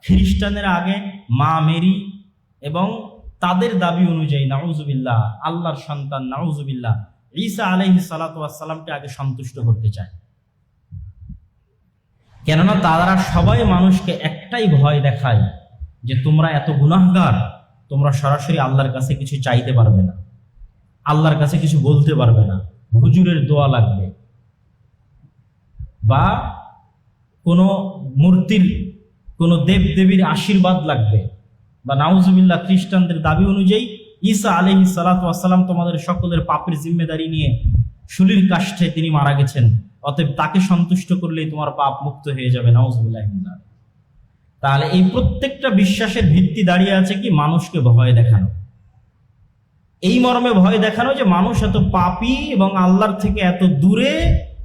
খ্রিস্টানের আগে মা মেরি এবং তাদের দাবি অনুযায়ী নাউজুবিল্লাহ আল্লাহর সন্তান নাউজুবিল্লাহ ঈসা আলাইহিস সালাতু ওয়াস সালামকে আগে সন্তুষ্ট করতে চায়। কেননা তারা সবাই মানুষকে একটাই ভয় দেখায় যে তোমরা এত গুনাহগার, তোমরা সরাসরি আল্লাহর কাছে কিছু চাইতে পারবে না, আল্লাহর কাছে কিছু বলতে পারবে না, হুজুরের দোয়া লাগবে বা কোনো মূর্তির কোনো দেবদেবীর আশীর্বাদ লাগবে, বা নাউজুবিল্লাহ খ্রিস্টানদের দাবি অনুযায়ী ঈসা আলাইহিস সালাতু ওয়াস সালাম তোমাদের সকলের পাপের জিম্মেদারি নিয়ে শুলির কাষ্ঠে তিনি মারা গেছেন, অতএব তাকে সন্তুষ্ট করলেই তোমার পাপ মুক্ত হয়ে যাবে, নাউজুবিল্লাহ। তাহলে এই প্রত্যেকটা বিশ্বাসের ভিত্তি দাঁড়িয়ে আছে কি? মানুষকে ভয় দেখানো। এই মর্মে ভয় দেখানো যে মানুষ এত পাপী এবং আল্লাহর থেকে এত দূরে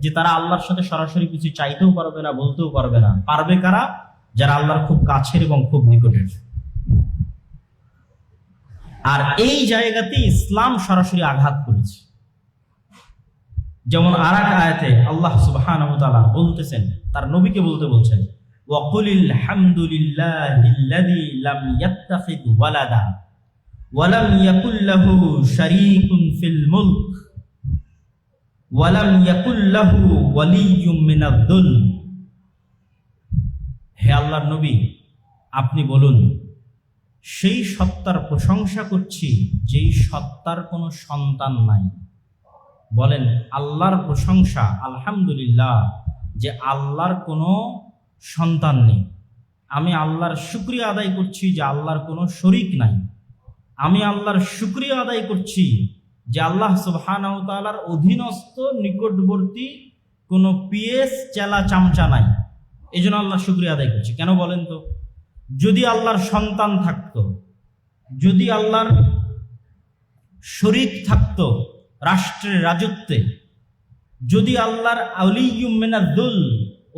যে তারা আল্লাহর সাথে সরাসরি কিছু চাইতেও পারবে না, বলতেও পারবে না। পারবে কারা? যারা আল্লাহর খুব কাছের এবং খুব নিকটের। আর এই জায়গাতে ইসলাম সরাসরি আঘাত করেছে। যেমন আরেক আয়াতে আল্লাহ সুবহানাহু ওয়া তাআলা বলতেছেন, তার নবীকে বলতে বলছেন, ওয়াকুলিল হামদুলিল্লাহিল্লাযী লাম ইয়াত্তাখিয ওয়ালাদা ওয়া লাম ইয়াকুল লাহু শারীকুন ফিল মুলক ওয়া লাম ইয়াকুল লাহু ওয়ালিয়্যুম মিনায-যুলম। হে আল্লাহর নবী, আপনি বলুন, সেই সত্তার প্রশংসা করছি যেই সত্তার কোনো সন্তান নাই। বলেন আল্লাহর প্রশংসা, আলহামদুলিল্লাহ, যে আল্লাহর কোনো সন্তান নেই। আমি আল্লাহর শুকরিয়া আদায় করছি যে আল্লাহর কোনো শরীক নাই। আমি আল্লাহর শুকরিয়া আদায় করছি যে আল্লাহ সুবহানাহু ওয়া তাআলার অধীনস্থ নিকটবর্তী কোনো পিএস চেলা চামচা নাই। এই জন্য আল্লাহর শুকরিয়া আদায় করছি। কেন বলেন তো? যদি আল্লাহর সন্তান থাকতো, যদি আল্লাহর শরীক থাকতো রাষ্ট্রের রাজত্বে, যদি আল্লাহর আউলিয়্যুম মিনায-যুলম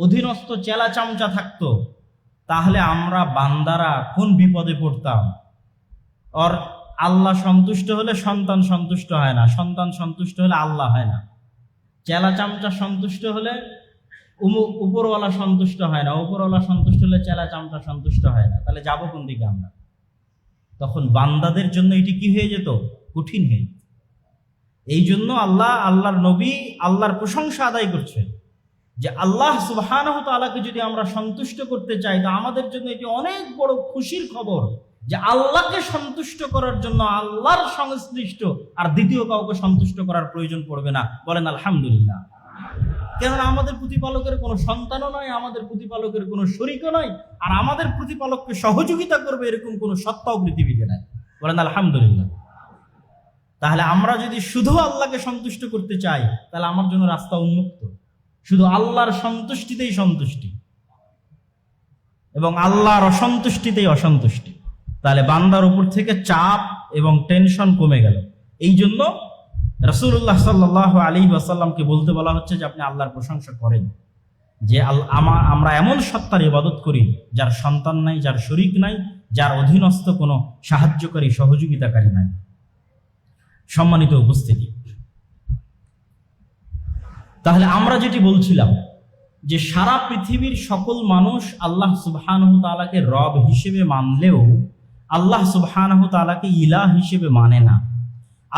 অধীনস্থ চেলা চামচা থাকতো, তাহলে আমরা বান্দারা কোন বিপদে পড়তাম। আর আল্লাহ সন্তুষ্ট হলে সন্তান সন্তুষ্ট হয় না, সন্তান সন্তুষ্ট হলে আল্লাহ হয় না, চেলা চামচা সন্তুষ্ট হলে উপরওয়ালা সন্তুষ্ট হয় না, উপরওয়ালা সন্তুষ্ট হলে চেলা চামচা সন্তুষ্ট হয় না। তাহলে যাবো কোন দিকে আমরা? তখন বান্দাদের জন্য এটি কি হয়ে যেত? কঠিন হয়ে যেত। এই জন্য আল্লাহর নবী আল্লাহর প্রশংসা আদায় করছে যে আল্লাহ সুবহানাহু ওয়া তাআলাকে যদি আমরা সন্তুষ্ট করতে চাই, তো আমাদের জন্য এটি অনেক বড় খুশির খবর যে আল্লাহকে সন্তুষ্ট করার জন্য আল্লাহর সংশ্লিষ্ট আর দ্বিতীয় কাউকে সন্তুষ্ট করার প্রয়োজন পড়বে না। বলেন আলহামদুলিল্লাহ। কেননা আমাদের প্রতিপালকের কোনো সন্তানও নয়, আমাদের প্রতিপালকের কোনো শরীকও নয়, আর আমাদের প্রতিপালককে সহযোগিতা করবে এরকম কোনো সত্তাও পৃথিবীতে নাই। বলেন আলহামদুলিল্লাহ। তাহলে আমরা যদি শুধু আল্লাহকে সন্তুষ্ট করতে চাই, তাহলে আমার জন্য রাস্তা উন্মুক্ত। শুধু আল্লাহর সন্তুষ্টিতেই সন্তুষ্টি এবং আল্লাহর অসন্তুষ্টিতেই অসন্তুষ্টি। তাহলে বান্দার উপর থেকে চাপ এবং টেনশন কমে গেল। এই জন্য রাসূলুল্লাহ সাল্লাল্লাহু আলাইহি ওয়াসাল্লামকে বলতে বলা হচ্ছে যে আপনি আল্লাহর প্রশংসা করেন যে আমরা এমন সত্তার ইবাদত করি যার সন্তান নাই, যার শরীক নাই, যার অধীনস্থ কোনো সাহায্যকারী সহযোগিতাকারী নাই। সম্মানিত উপস্থিতি, তাহলে আমরা যেটি বলছিলাম যে সারা পৃথিবীর সকল মানুষ আল্লাহ সুবহানাহু ওয়া তাআলাকে রব হিসেবে মানলেও আল্লাহ সুবহানাহু ওয়া তাআলাকে ইলাহ হিসেবে মানে না।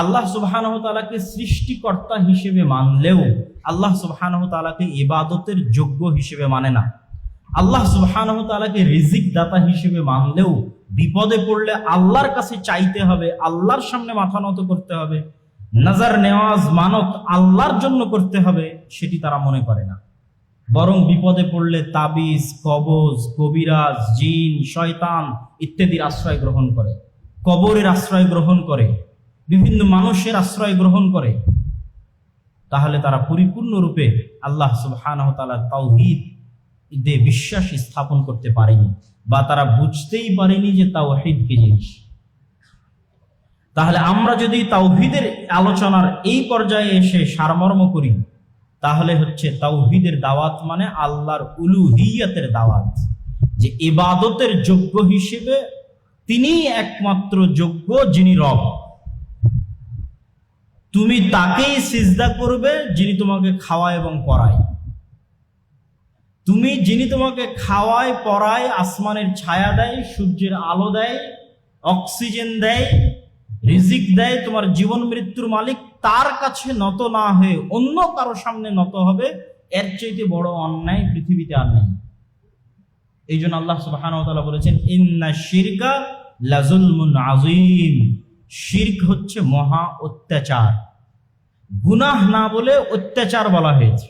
আল্লাহ সুবহানাহু ওয়া তাআলাকে সৃষ্টিকর্তা হিসেবে মানলেও আল্লাহ সুবহানাহু ওয়া তাআলাকে ইবাদতের যোগ্য হিসেবে মানে না। আল্লাহ সুবহানাহু ওয়া তাআলাকে রিজিক দাতা হিসেবে মানলেও বিপদে পড়লে আল্লাহর কাছে চাইতে হবে, আল্লাহর সামনে মাথা নত করতে হবে, নাজার নেওয়াজ মানত আল্লাহর জন্য করতে হবে, সেটি তারা মনে করে না। বরং বিপদে পড়লে তাবিজ, কবজ, কবিরাজ, জিন, শয়তান ইত্যাদির আশ্রয় গ্রহণ করে, কবরের আশ্রয় গ্রহণ করে, বিভিন্ন মানুষের আশ্রয় গ্রহণ করে। তাহলে তারা পরিপূর্ণরূপে আল্লাহ সুবহানাহু ওয়া তাআলার তাওহীদে বিশ্বাস স্থাপন করতে পারেনি, বা তারা বুঝতেই পারেনি যে তাওহীদ কি জিনিস। তাহলে আমরা যদি তাওহীদের আলোচনার এই পর্যায়ে এসে সারমর্ম করি, তাহলে হচ্ছে তাওহীদের দাওয়াত মানে আল্লাহর উলুহিয়তের দাওয়াত, যে ইবাদতের যোগ্য হিসেবে তিনিই একমাত্র যোগ্য, যিনি রব। তুমি তাকেই সিজদা করবে যিনি তোমাকে খাওয়ায় এবং পড়ায়। তুমি যিনি তোমাকে খাওয়ায় পরায়, আসমানের ছায়া দেয়, সূর্যের আলো দেয়, অক্সিজেন দেয়, রিজিক দেয়, তোমার জীবন মৃত্যুর মালিক, তার কাছে নত না হয়ে অন্য কারো সামনে নত হবে, এর চাইতে বড় অন্যায় পৃথিবীতে আর নেই। এই জন্য আল্লাহ সুবহানাহু ওয়া তাআলা বলেছেন, ইন্না শিরকা লাযুলমুন আযীম। শিরক হচ্ছে মহা অত্যাচার। গুনাহ না বলে অত্যাচার বলা হয়েছে,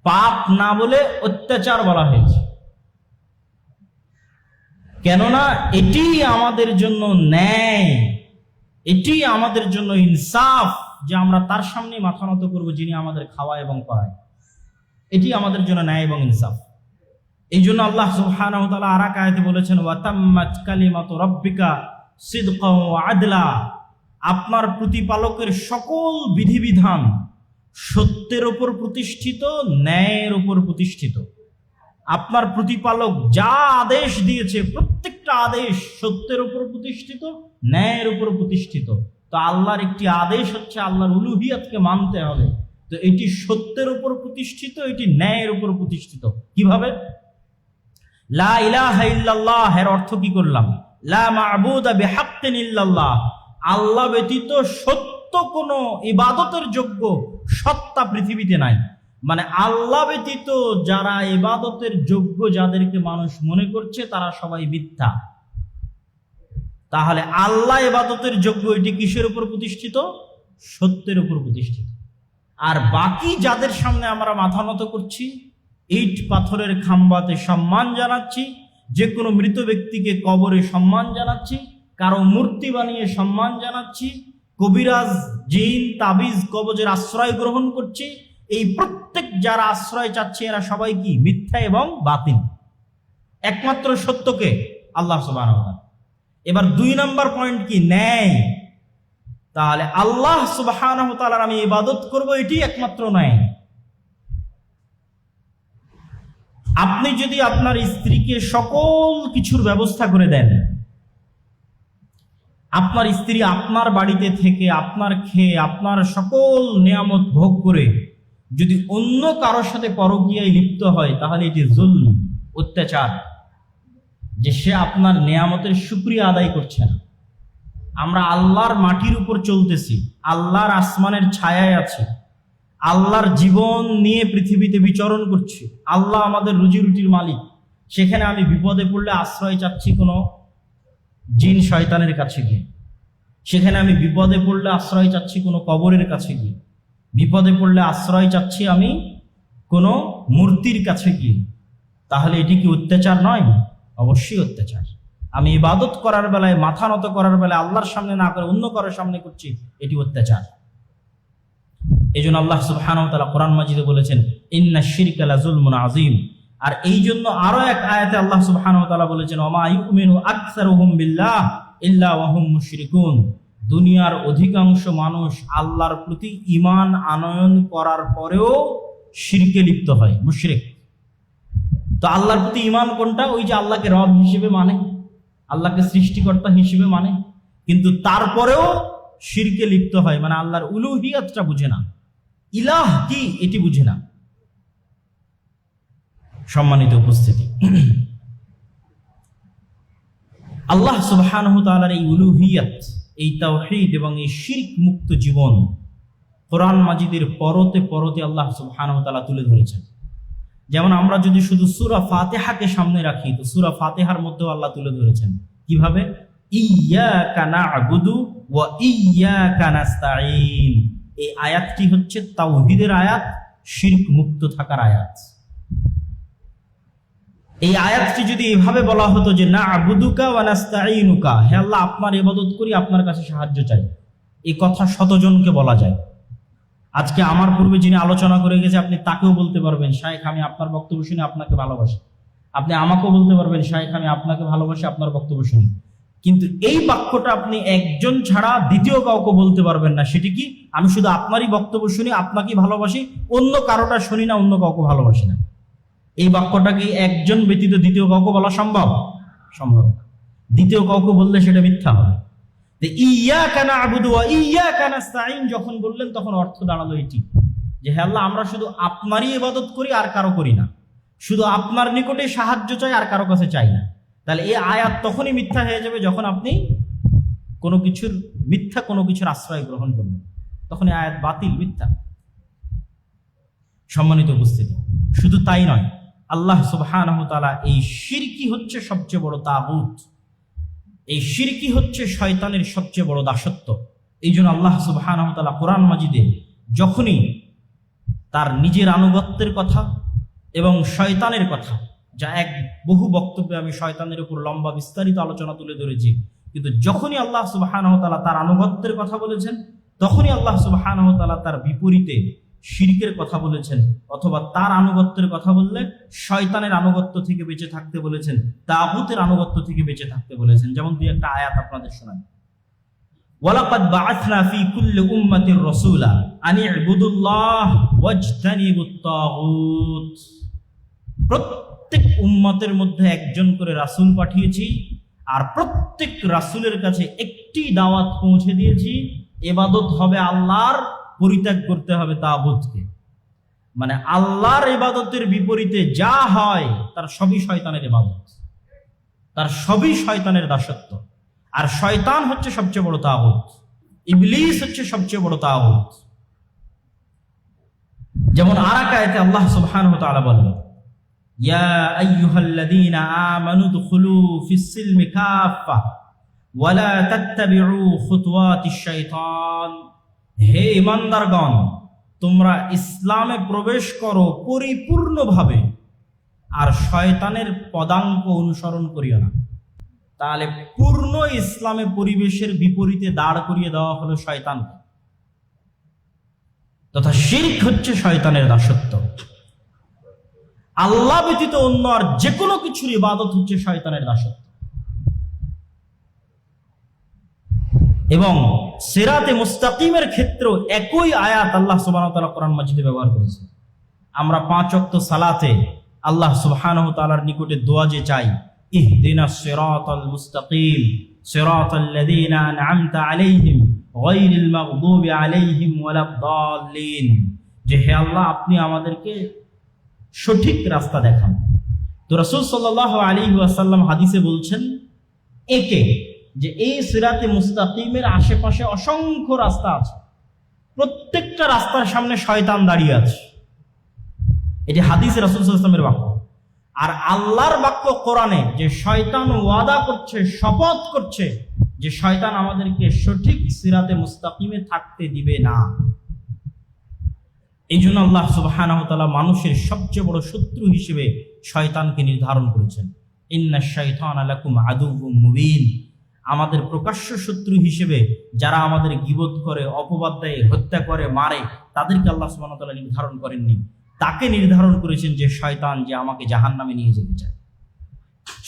পাপ না বলে অত্যাচার বলা হয়েছে। কেননা এটি আমাদের জন্য ন্যায়, এটি আমাদের জন্য ইনসাফ, যে আমরা তার সামনে মাথা নত করবো যিনি আমাদের খাওয়ায় এবং পড়ায়। এটি আমাদের জন্য ন্যায় এবং ইনসাফ। এই জন্য আল্লাহ সুবহানাহু ওয়া তাআলা আরেক আয়াতে বলেছেন, ওয়া তাম্মাত কালিমাতু রাব্বিকা সিদকাও ওয়া আদলা। আপনার প্রতিপালকের সকল বিধিবিধান সত্যের উপর প্রতিষ্ঠিত, ন্যায়ের উপর প্রতিষ্ঠিত। আপনার প্রতিপালক যা আদেশ দিয়েছে প্রত্যেকটা আদেশ সত্যের উপর প্রতিষ্ঠিত, ন্যায়ের উপর প্রতিষ্ঠিত। তো আল্লাহর একটি আদেশ হচ্ছে আল্লাহর উলুহিয়াতকে মানতে হবে। তো এটি সত্যের উপর প্রতিষ্ঠিত, এটি ন্যায়ের উপর প্রতিষ্ঠিত। কিভাবে? লা ইলাহা ইল্লাল্লাহ এর অর্থ কি করলাম? লা মা'বুদা বিহাক্কিন ইল্লাল্লাহ। আল্লাহ ব্যতীত সত্য কোনো ইবাদতের যোগ্য সত্তা পৃথিবীতে নাই। মানে আল্লাহ ব্যতীত যারা ইবাদতের যোগ্য, যাদেরকে মানুষ মনে করছে, তারা সবাই মিথ্যা। তাহলে আল্লাহ ইবাদতের যোগ্য, এটি কিসের উপর প্রতিষ্ঠিত? সত্যের উপর প্রতিষ্ঠিত। আর বাকি যাদের সামনে আমরা মাথা নত করছি, ইট পাথরের খাম্বাতে সম্মান জানাচ্ছি, যে কোনো মৃত ব্যক্তিকে কবরে সম্মান জানাচ্ছি, কারো মূর্তি বানিয়ে সম্মান জানাচ্ছি, কবিরাজ, জিন, তাবিজ, কবজের আশ্রয় গ্রহণ করছি, এই প্রত্যেক যারা আশ্রয় চাচ্ছে এরা সবাই কি? মিথ্যা এবং বাতিল। একমাত্র সত্যকে আল্লাহ সুবহানাহু ওয়া তাআলা। এবার 2 নম্বর পয়েন্ট কি? ন্যায়। তাহলে আল্লাহ সুবহানাহু ওয়া তাআলার আমি ইবাদত করব, এটি একমাত্র ন্যায়। আপনি যদি আপনার স্ত্রীকে সকল কিছুর ব্যবস্থা করে দেন, আপনার স্ত্রী আপনার বাড়িতে থেকে, আপনার খেয়ে, আপনার সকল নিয়ামত ভোগ করে যদি অন্য কারোর সাথে পরকীয়ায় লিপ্ত হয়, তাহলে এটি জুলম, অত্যাচার, যে সে আপনার নিয়ামতের শুকরিয়া আদায় করছে না। আমরা আল্লাহর মাটির উপর চলতেছি, আল্লাহর আসমানের ছায়ায় আছি, আল্লাহর জীবন নিয়ে পৃথিবীতে বিচরণ করছি, আল্লাহ আমাদের রুজি রুটির মালিক। সেখানে আমি বিপদে পড়লে আশ্রয় চাচ্ছি কোনো জিন শয়তানের কাছে গিয়ে, সেখানে আমি বিপদে পড়লে আশ্রয় চাচ্ছি কোনো কবরের কাছে গিয়ে, বিপদে পড়লে আশ্রয় চাচ্ছি আমি কোনো মূর্তির কাছে গিয়ে। তাহলে এটি কি অত্যাচার নয়? অবশ্যই অত্যাচার। আমি ইবাদত করার বেলায়, মাথা নত করার বেলায় আল্লাহর সামনে না করে অন্য কারোর সামনে করছি, এটি অত্যাচার। এই জন্য আল্লাহ সুবহানাহু ওয়া তাআলা কোরআন মাজিদে বলেছেন, ইন্না শিরকা লাযুলমুন আযীম। আর এই জন্য আরো এক আয়াতে আল্লাহ সুবহানাহু ওয়া তাআলা বলেছেন, ওমা ইউমিনু আকসারুহুম বিল্লাহ ইল্লা ওয়া হুম মুশরিকুন। দুনিয়ার অধিকাংশ মানুষ আল্লাহর প্রতি ঈমান আনয়ন করার পরেও শিরকে লিপ্ত হয়, মুশরিক। তো আল্লাহর প্রতি ঈমান কোনটা? ওই যে আল্লাহকে রব হিসেবে মানে, আল্লাহকে সৃষ্টিকর্তা হিসেবে মানে, কিন্তু তারপরেও শিরকে লিপ্ত হয়, মানে আল্লাহর উলুহিয়াতটা বুঝে না, ইলাহ কি এটি বুঝে না। সম্মানিত উপস্থিতি, আল্লাহ সুবহানাহু ওয়া তাআলার এই উলুহিয়াত, এই তাওহীদ এবং এই শিরক মুক্ত জীবন কোরআন মাজিদের পরতে পরতে আল্লাহ সুবহানাহু ওয়া তাআলা তুলে ধরেছেন। যেমন আমরা যদি শুধু সূরা ফাতিহাকে সামনে রাখি, তো সূরা ফাতিহার মধ্যেও আল্লাহ তুলে ধরেছেন কিভাবে? ইয়্যাকা না'বুদু ওয়া ইয়্যাকা নাস্তাঈন। এই আয়াতটি হচ্ছে তাওহীদের আয়াত, শিরক মুক্ত থাকার আয়াত। এই আয়াতটি যদি এভাবে বলা হতো যে না'বুদুকা ওয়া নাস্তাঈনুকা, হে আল্লাহ আপনার ইবাদত করি, আপনার কাছে সাহায্য চাই, এই কথা শতজনকে বলা যায়। আজকে আমার পূর্বে যিনি আলোচনা করে গেছে, আপনি তাকেও বলতে পারবেন, শায়েখ আমি আপনার বক্তব্য শুনে আপনাকে ভালোবাসি। আপনি আমাকেও বলতে পারবেন, শায়েখ আমি আপনাকে ভালোবাসি, আপনার বক্তব্য শুনি। কিন্তু এই বাক্যটা আপনি একজন ছাড়া দ্বিতীয় কাউকে বলতে পারবেন না। সেটি কি? আমি শুধু আপনারই বক্তব্য শুনি, আপনাকেই ভালোবাসি, অন্য কারোটা শুনি না, অন্য কাউকে ভালোবাসি না। এই বাক্যটা কি একজন ব্যতীত দ্বিতীয় কাউকে বলা সম্ভব? সম্ভব না। দ্বিতীয় কাউকে বললে সেটা মিথ্যা হবে। ইয়্যাকা না'বুদু ওয়া ইয়্যাকা নাস্তাঈন যখন বললেন, তখন অর্থ দাঁড়ালো এটি যে হে আল্লাহ, আমরা শুধু আপনারই ইবাদত করি, আর কারো করি না, শুধু আপনার নিকটে সাহায্য চাই, আর কারো কাছে চাই না। তাহলে এই আয়াত তখনই মিথ্যা হয়ে যাবে যখন আপনি মিথ্যা কোনো কিছুর আশ্রয় গ্রহণ করবেন, তখন এই আয়াত বাতিল, মিথ্যা। সম্মানিত উপস্থিতি, শুধু তাই নয়, আল্লাহ সুবহানাহু ওয়া তাআলা এই শিরকি হচ্ছে সবচেয়ে বড় তাগুত, এই শিরকি হচ্ছে শয়তানের সবচেয়ে বড় দাসত্ব। এই জন্য আল্লাহ সুবহানাহু ওয়া তাআলা কোরআন মাজিদে যখনই তার নিজের আনুগত্যের কথা এবং শয়তানের কথা, যা বহু বক্তব্যে আমি শয়তানের উপর লম্বা বিস্তারিত আলোচনা তুলে ধরেছি, কিন্তু যখনই আল্লাহ সুবহানাহু ওয়া তাআলা তার আনুগত্যের কথা বলেছেন, তখনই আল্লাহ সুবহানাহু ওয়া তাআলা তার বিপরীতে শিরকের কথা বলেছেন, অথবা তার আনুগত্যের কথা বললে শয়তানের আনুগত্য থেকে বেঁচে থাকতে বলেছেন, তাগুতের আনুগত্য থেকে বেঁচে থাকতে বলেছেন। যেমন দুই একটা আয়াত আপনাদের শোনাই। ওয়ালাকাদ বাআসনা ফি কুল্লি উম্মাতির রাসূলা আন ইবুদুল্লাহ ওয়াজতানিবুত তাগুত। প্রত্যেক উম্মতের মধ্যে একজন করে রাসূল পাঠিয়েছি, আর প্রত্যেক রাসূলের কাছে একটি দাওয়াত পৌঁছে দিয়েছি, ইবাদত হবে আল্লাহর, পরিত্যাগ করতে হবে তাগুতকে। মানে আল্লাহর ইবাদতের বিপরীতে যা হয় তার সবই শয়তানের ইবাদত, তার সবই শয়তানের দাসত্ব। আর শয়তান হচ্ছে সবচেয়ে বড় তাগুত, ইবলিস হচ্ছে সবচেয়ে বড় তাগুত। যেমন আরেক আয়াতে আল্লাহ সুবহানাহু ওয়া তাআলা বলেন, ইয়া আইয়ুহাল্লাযীনা আমানু দুখুলু ফিস সিলমি কাফা ওয়া লা তাত্তাবিউ খুতুওয়াতিশ শাইতান। হে ঈমানদারগণ, তোমরা ইসলামে প্রবেশ করো পরিপূর্ণভাবে, আর শয়তানের পদাঙ্ক অনুসরণ করিও না। তাহলে পূর্ণ ইসলামে পরিবেশের বিপরীতে দাঁড় করিয়ে দেওয়া হলো শয়তানকে, তথা শিরক হচ্ছে শয়তানের দাসত্ব। আল্লাহ ব্যতীত অন্য আর যে কোনো কিছুর ইবাদত হচ্ছে শয়তানের দাসত্ব। এবং সিরাতে মুস্তাকিমের ক্ষেত্রেও একই আয়াত আল্লাহ সুবহানাহু ওয়া তাআলা কোরআন মাজিদে ব্যবহার করেছে। আমরা 5 ওয়াক্ত সালাতে আল্লাহ সুবহানাহু ওয়া তাআলার নিকটে দোয়া যে চাই, ইহদিনাস সিরাতাল মুস্তাকিম সিরাতাল্লাযীনা আন'আমতা আলাইহিম গায়রিল মাগদুবি আলাইহিম ওয়ালাদ-দাল্লিন, যে হে আল্লাহ, আপনি আমাদেরকে সঠিক রাস্তা দেখান। তো রাসূল সাল্লাল্লাহু আলাইহি ওয়াসাল্লাম হাদিসে বলছেন যে এই সিরাতে মুস্তাকিমের আশেপাশে অসংখ্য রাস্তা আছে, প্রত্যেকটা রাস্তার সামনে শয়তান দাঁড়িয়ে আছে। এটি হাদিসে রাসূল সাল্লাল্লাহু আলাইহি ওয়াসাল্লামের বাক্য। আর আল্লাহর বাক্য কোরআনে যে শয়তান ওয়াদা করছে, শপথ করছে যে শয়তান আমাদেরকে সঠিক সিরাতে মুস্তাকিমে থাকতে দিবে না। এই জন্য আল্লাহ সুবহানাহু ওয়া তাআলা মানুষের সবচেয়ে বড় শত্রু হিসেবে শয়তানকে নির্ধারণ করেছেন। ইন্নাশ শাইতানা লাকুম আদুউম মুবিন। আমাদের প্রকাশ্য শত্রু হিসেবে যারা আমাদের গীবত করে, অপবাদ দেয়, হত্যা করে, মারে, তাদেরকে আল্লাহ সুবহানাহু ওয়া তাআলা নির্ধারণ করেননি, তাকে নির্ধারণ করেছেন যে শয়তান, যে আমাকে জাহান্নামে নিয়ে যেতে চায়।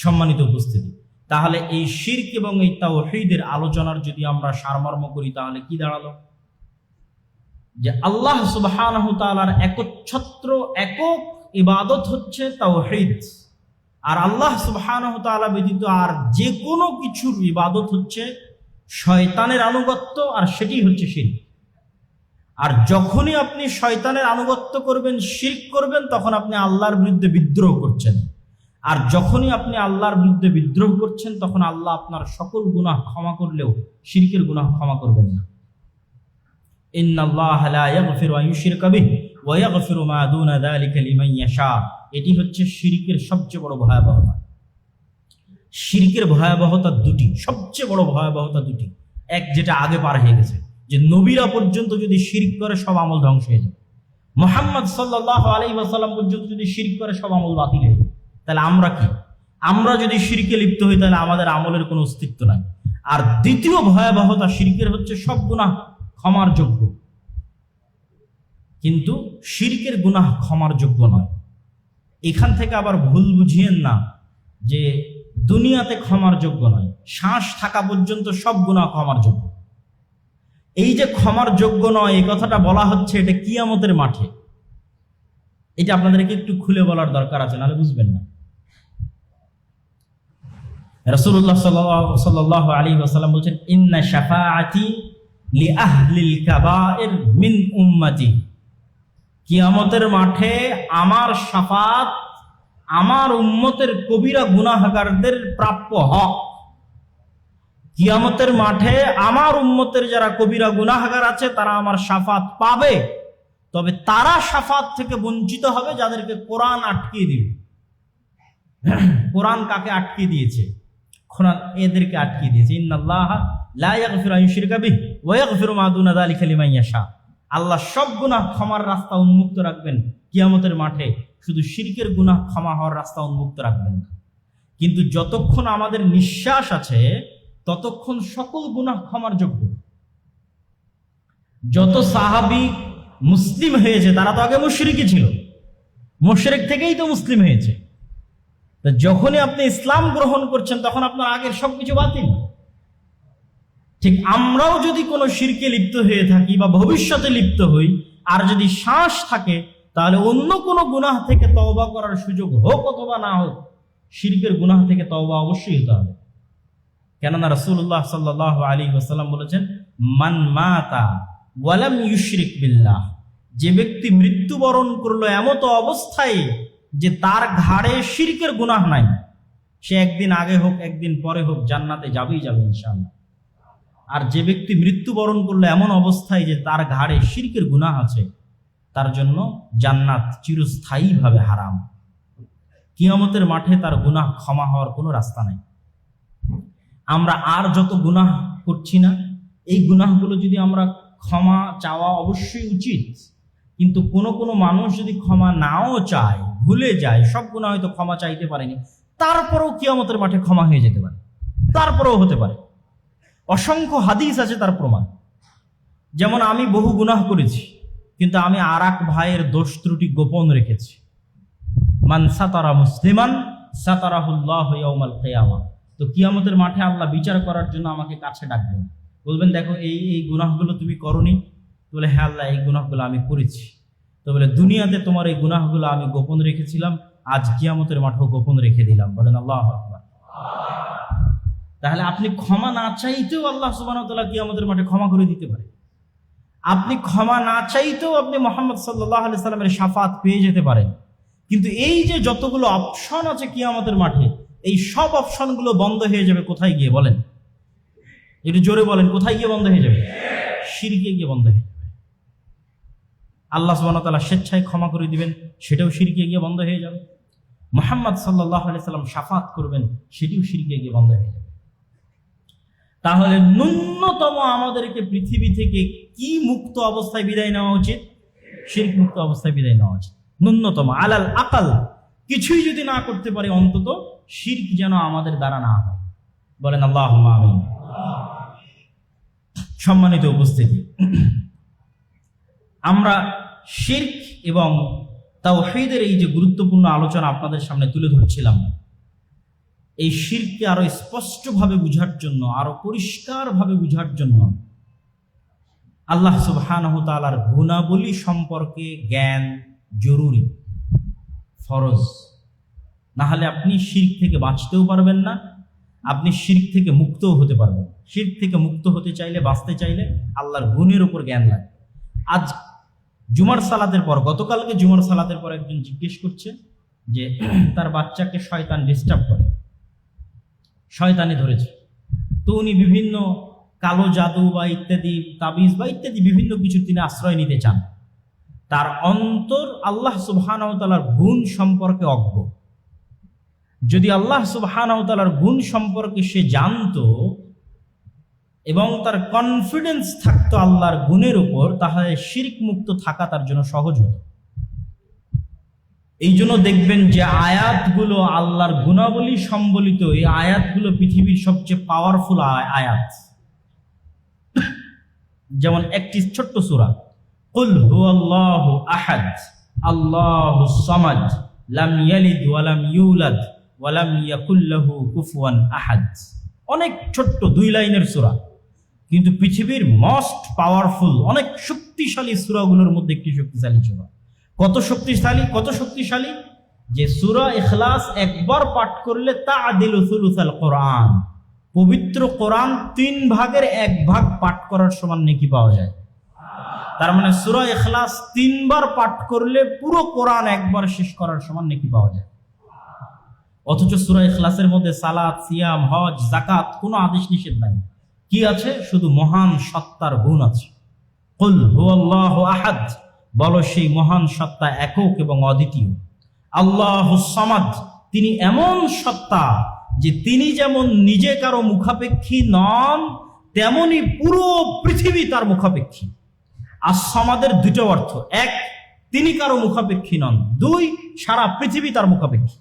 সম্মানিত উপস্থিতি, তাহলে এই শিরক এবং এই তাওহীদের আলোচনার যদি আমরা সারমর্ম করি, তাহলে কি দাঁড়ালো? যে আল্লাহ সুবহানাহু ওয়া তাআলার একচ্ছত্র একক ইবাদত হচ্ছে তাওহীদ, আর আল্লাহ সুবহানাহু ওয়া তাআলা ব্যতীত আর যে কোনো কিছুর ইবাদত হচ্ছে শয়তানের আনুগত্য, আর সেটি হচ্ছে শিরক। আর যখনই আপনি শয়তানের আনুগত্য করবেন, শিরক করবেন, তখন আপনি আল্লাহর বিরুদ্ধে বিদ্রোহ করছেন। আর যখনই আপনি আল্লাহর বিরুদ্ধে বিদ্রোহ করছেন, তখন আল্লাহ আপনার সকল গুনাহ ক্ষমা করলেও শিরকের গুনাহ ক্ষমা করবেন না। ইন্নাল্লাহা লা ইয়াগফিরু আন ইউশরিকা বিহি ওয়া ইয়াগফিরু মা দুনা যালিকা লিমান ইয়াশা। এটি হচ্ছে শিরকের সবচেয়ে বড় ভয়াবহতা। শিরকের ভয়াবহতা দুটি, সবচেয়ে বড় ভয়াবহতা দুটি। এক, যেটা আগে পার হয়ে গেছে, যে নবীরা পর্যন্ত যদি শিরক করে সব আমল ধ্বংস হয়ে যায়। মুহাম্মদ সাল্লাল্লাহু আলাইহি ওয়াসাল্লাম পর্যন্ত যদি শিরক করে সব আমল বাতিল হয়ে যায়। তাহলে আমরা কি? আমরা যদি শিরকে লিপ্ত হই, তাহলে আমাদের আমলের কোনো অস্তিত্ব নাই। আর দ্বিতীয় ভয়াবহতা শিরকের হচ্ছে সব গুনাহ ক্ষমার যোগ্য, কিন্তু শিরকের গুনাহ ক্ষমার যোগ্য নয়। এখান থেকে আবার ভুল বুঝিয়েন না যে দুনিয়াতে ক্ষমার যোগ্য নয়, শ্বাস থাকা পর্যন্ত সব গুনাহ ক্ষমার যোগ্য। এই যে ক্ষমার যোগ্য নয়, এই কথাটা বলা হচ্ছে এটা কিয়ামতের মাঠে। এটা আপনাদেরকে একটু খুলে বলার দরকার আছে, নাহলে বুঝবেন না। রাসূলুল্লাহ সাল্লাল্লাহু আলাইহি ওয়াসাল্লাম বলেন, ইন্না শাফাআতি লি আহলিল কাবাইর মিন উম্মতি। কিয়ামতের মাঠে আমার শাফাত আমার উম্মতের কবিরা গুনাহগারদের প্রাপ্য হক। কিয়ামতের মাঠে আমার উম্মতের যারা কবিরা গুনাহগার আছে তারা আমার শাফাত পাবে, তবে তারা শাফাত থেকে বঞ্চিত হবে যাদেরকে কোরআন আটকিয়ে দিবে। কোরআন কাকে আটকিয়ে দিয়েছে? কোরআন এদেরকে আটকিয়ে দিয়েছে। ইন্নাল্লাহা লা ইয়াগফিরু আন ইউশরিকা বিহি ওয়া ইয়াগফিরু মা দুনা যালিকা লিমান ইয়াশা। আল্লাহ সব গুনাহ ক্ষমার রাস্তা উন্মুক্ত রাখবেন, কিয়ামতের মাঠে শুধু শিরকের গুনাহ ক্ষমা হওয়ার রাস্তা উন্মুক্ত রাখবেন না। কিন্তু যতক্ষণ আমাদের নিঃশ্বাস আছে ততক্ষণ সকল গুনাহ ক্ষমার যোগ্য। যত সাহাবী মুসলিম হয়েছে তারা তো আগে মুশরিকই ছিল, মুশরিক থেকেই তো মুসলিম হয়েছে। তো যখনই আপনি ইসলাম গ্রহণ করছেন তখন আপনার আগের সবকিছু বাতিল। ঠিক আমরাও যদি কোনো শিরকে লিপ্ত হয়ে থাকি বা ভবিষ্যতে লিপ্ত হই, আর যদি শ্বাস থাকে, তাহলে অন্য কোনো গুনাহ থেকে তওবা করার সুযোগ হোক অথবা না হোক, শিরকের গুনাহ থেকে তওবা অবশ্যই হতে হবে। কেননা রাসূলুল্লাহ সাল্লাল্লাহু আলাইহি ওয়াসাল্লাম বলেছেন, মান মাতা ওয়ালাম ইউশরিক বিল্লাহ, যে ব্যক্তি মৃত্যুবরণ করলো এমত অবস্থায় যে তার ঘাড়ে শিরকের গুনাহ নাই, সে একদিন আগে হোক একদিন পরে হোক জান্নাতে যাবেই যাবে ইনশাআল্লাহ। আর যে ব্যক্তি মৃত্যুবরণ করলো এমন অবস্থায় যে তার ঘাড়ে শিরকের গুনাহ আছে, তার জন্য জান্নাত চিরস্থায়ীভাবে হারাম। কিয়ামতের মাঠে তার গুনাহ ক্ষমা হওয়ার কোনো রাস্তা নাই। আমরা আর যত গুনাহ করছি না, এই গুনাহগুলো যদি আমরা ক্ষমা চাওয়া অবশ্যই উচিত, কিন্তু কোনো কোনো মানুষ যদি ক্ষমা নাও চায়, ভুলে যায়, সব গুনাহ হয়তো ক্ষমা চাইতে পারেনি, তারপরেও কিয়ামতের মাঠে ক্ষমা হয়ে যেতে পারে, তারপরেও হতে পারে। অসংখ্য হাদিস আছে তার প্রমাণ। যেমন আমি বহু গুনাহ করেছি, কিন্তু আমি আর এক ভাইয়ের দোষ ত্রুটি গোপন রেখেছি। মান সাতারা মুসলিমান সাতারাহুল্লাহু ইয়াউমাল কিয়ামা। তো কিয়ামতের মাঠে আল্লাহ বিচার করার জন্য আমাকে কাছে ডাকবেন, বলবেন দেখো এই এই গুনাহগুলো তুমি করনি। বলে হ্যাঁ আল্লাহ, এই গুনাহগুলো আমি করেছি। তো বলে দুনিয়াতে তোমার এই গুনাহগুলো আমি গোপন রেখেছিলাম, আজ কিয়ামতের মাঠেও গোপন রেখে দিলাম। বলেন আল্লাহু আকবার। তাহলে আপনি ক্ষমা না চাইতেও আল্লাহ সুবহানাহু ওয়া তাআলা কিয়ামতের মাঠে ক্ষমা করে দিতে পারে। আপনি ক্ষমা না চাইতেও আপনি মুহাম্মদ সাল্লাল্লাহু আলাইহি সাল্লামের শাফাত পেয়ে যেতে পারেন। কিন্তু এই যে যতগুলো অপশন আছে কিয়ামতের মাঠে, এই সব অপশনগুলো বন্ধ হয়ে যাবে কোথায় গিয়ে? বলেন, একটু জোরে বলেন, কোথায় গিয়ে বন্ধ হয়ে যাবে? শিরকে গিয়ে বন্ধ হয়ে যাবে। আল্লাহ সুবহানাহু ওয়া তাআলা স্বেচ্ছায় ক্ষমা করে দিবেন, সেটাও শিরকে গিয়ে বন্ধ হয়ে যাবে। মুহাম্মদ সাল্লাল্লাহু আলাইহি সাল্লাম শাফাত করবেন, সেটিও শিরকে গিয়ে বন্ধ হয়ে যাবে। তাহলে ন্যূনতম আমাদেরকে পৃথিবী থেকে কি মুক্ত অবস্থায় বিদায় নেওয়া উচিত? শিরক মুক্ত অবস্থায় বিদায় নেওয়া উচিত। ন্যূনতম আলাল আকাল কিছুই যদি না করতে পারি, অন্তত শিরক যেন আমাদের দ্বারা না হয়। বলেন আল্লাহুম্মা আমিন। সম্মানিত উপস্থিতি, আমরা শিরক এবং তাওহীদের এই যে গুরুত্বপূর্ণ আলোচনা আপনাদের সামনে তুলে ধরছিলাম, এই শিরককে আরো স্পষ্টভাবে বুঝার জন্য, আরো পরিষ্কারভাবে বুঝার জন্য আল্লাহ সুবহানাহু ওয়া তাআলার গুণাবলী সম্পর্কে জ্ঞান জরুরি, ফরজ। না হলে আপনি শিরক থেকে বাঁচতেও পারবেন না, আপনি শিরক থেকে মুক্তও হতে পারবেন। শিরক থেকে মুক্ত হতে চাইলে, বাঁচতে চাইলে আল্লাহর গুণের উপর জ্ঞান লাগে। আজ জুমার সালাতের পর, গতকালকে জুমার সালাতের পর একজন জিজ্ঞেস করছে যে তার বাচ্চাকে শয়তান ডিস্টার্ব করে, শয়তানি ধরেছে। তো উনি বিভিন্ন কালো জাদু বা ইত্যাদি তাবিজ বা ইত্যাদি বিভিন্ন কিছু তিনি আশ্রয় নিতে চান। তার অন্তর আল্লাহ সুবহানাহু ওয়া তাআলার গুণ সম্পর্কে অজ্ঞ। যদি আল্লাহ সুবহানাহু ওয়া তাআলার গুণ সম্পর্কে সে জানতো এবং তার কনফিডেন্স থাকতো আল্লাহর গুণের উপর, তাহলে শিরক মুক্ত থাকা তার জন্য সহজ হতো। এই জন্য দেখবেন যে আয়াতগুলো আল্লাহর গুণাবলী সম্বলিত, এই আয়াতগুলো পৃথিবীর সবচেয়ে পাওয়ারফুল আয়াত। যেমন একটি ছোট্ট সূরা, কুল হুয়াল্লাহু আহাদ আল্লাহুস সামাদ লাম ইয়ালিদ ওয়া লাম ইউলাদ ওয়া লাম ইয়াকুল লাহু কুফুয়ান আহাদ। অনেক ছোট্ট 2 লাইনের সূরা, কিন্তু পৃথিবীর মোস্ট পাওয়ারফুল, অনেক শক্তিশালী সূরাগুলোর মধ্যে একটি শক্তিশালী সূরা। কত শক্তিশালী? কত শক্তিশালী যে সূরা ইখলাস একবার পাঠ করলে তা'দিলু সুলুসাল কোরআন, পবিত্র কোরআন 3 ভাগের 1 ভাগ পাঠ করার সমান নেকি পাওয়া যায়। তার মানে সূরা ইখলাস 3 বার পাঠ করলে পুরো কোরআন একবার শেষ করার সমান নেকি পাওয়া যায়। অথচ সূরা ইখলাসের মধ্যে সালাত, সিয়াম, হজ, যাকাত কোনো আদেশ নিষেধ নাই। কি আছে? শুধু মহান সত্তার গুণ আছে। কুল হুয়াল্লাহু আহাদ, বলো সেই মহান সত্তা একক এবং অদ্বিতীয়। আল্লাহুস সামাদ, তিনি এমন সত্তা যে তিনি যেমন নিজে কারো মুখাপেক্ষী নন, তেমনি পুরো পৃথিবী তার মুখাপেক্ষী। আস-সামাদের দুটো অর্থ, এক, তিনি কারো মুখাপেক্ষী নন, দুই, সারা পৃথিবী তার মুখাপেক্ষী।